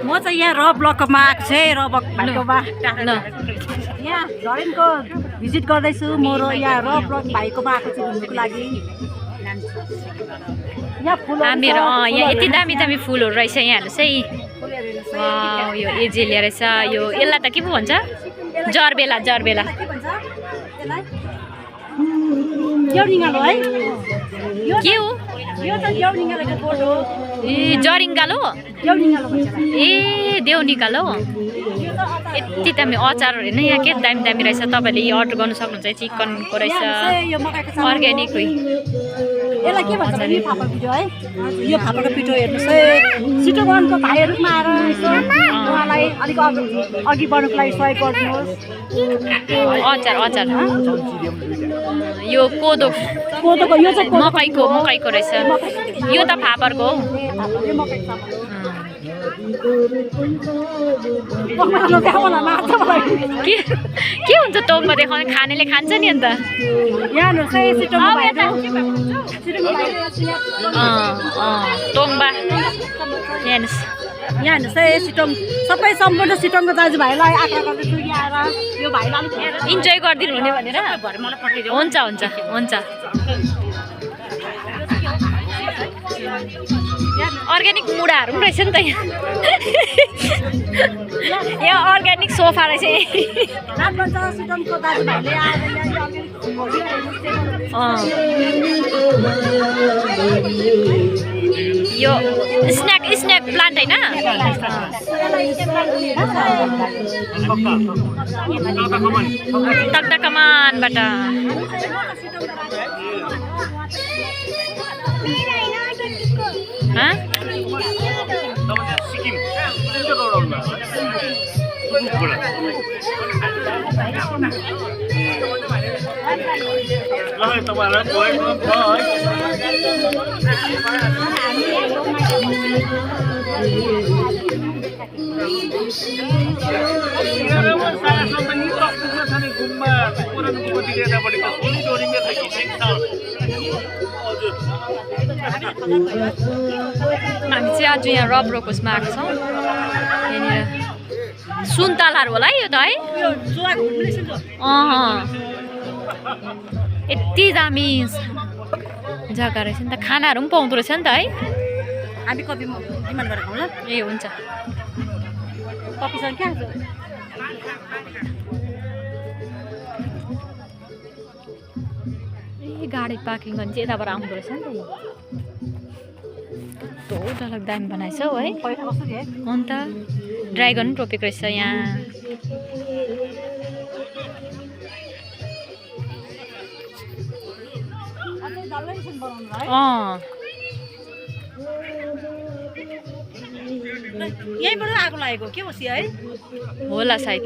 म चाहिँ यहाँ र ब्लकमा आएको छु र भाइकोमा यहाँ झरेनको भिजिट गर्दैछु म र यहाँ र ब्लक भाइकोमा आएको छु घुम्नुको लागि हामीहरू यहाँ यति दामी दामी फुलहरू रहेछ यहाँ हेर्नुहोस् है यो एजेलिया रहेछ यो यसलाई त के पो भन्छ जरबेला जरबेला के हो ए जरिङ्गालो ए देउनिकालो यति दामी अचारहरू होइन यहाँ के दामी दामी रहेछ तपाईँले यो अर्डर गर्नु सक्नुहुन्छ चिकनको रहेछ अर्ग्यानिक यसलाई के भन्छ भने फापर पिठो है यो फापरको पिठो हेर्नुहोस् है सिटोगनको भाइहरू पनि आएर यसो उहाँलाई अलिक अघि बढ्नुको लागि सहयोग गरिदिनुहोस् अचार अचार यो कोदोको यो चाहिँ मकैको रहेछ यो त फापरको हो के हुन्छ टोपमा देखाउने खानेले खान्छ नि अन्त टोङबा यहाँ हेर्नुहोस् है सिटोङ सबै सम्पूर्ण सिटोङको दाजुभाइलाई आग्रह गर्दैछु यहाँ आएर यो भाइलाई इन्जोय गरिदिनु हुने भनेर हुन्छ हुन्छ हुन्छ अर्ग्यानिक मुढाहरू पनि रहेछ नि त यहाँ अर्ग्यानिक सोफा रहेछ यो स्न्याक प्लान्ट होइन तक्दा कमानबाट हामी चाहिँ आज यहाँ रब रोकोसमा आएको छौँ यहाँनिर सुन्तलाहरू होला है यो त है यति दामी जग्गा रहेछ नि त खानाहरू पनि पाउँदो रहेछ नि त है हामी कफी डिमान्ड गरेको होला ए हुन्छ कफीसँग क्या गाडी पार्किङ गर्ने चाहिँ यताबाट आउँदो रहेछ नि त कस्तो डरलाग्दो दामी बनाएछ हौ है अन्त ड्राइगन पनि रोपेको रहेछ यहाँ यहीँबाट आगो लागेको के होस् है होला सायद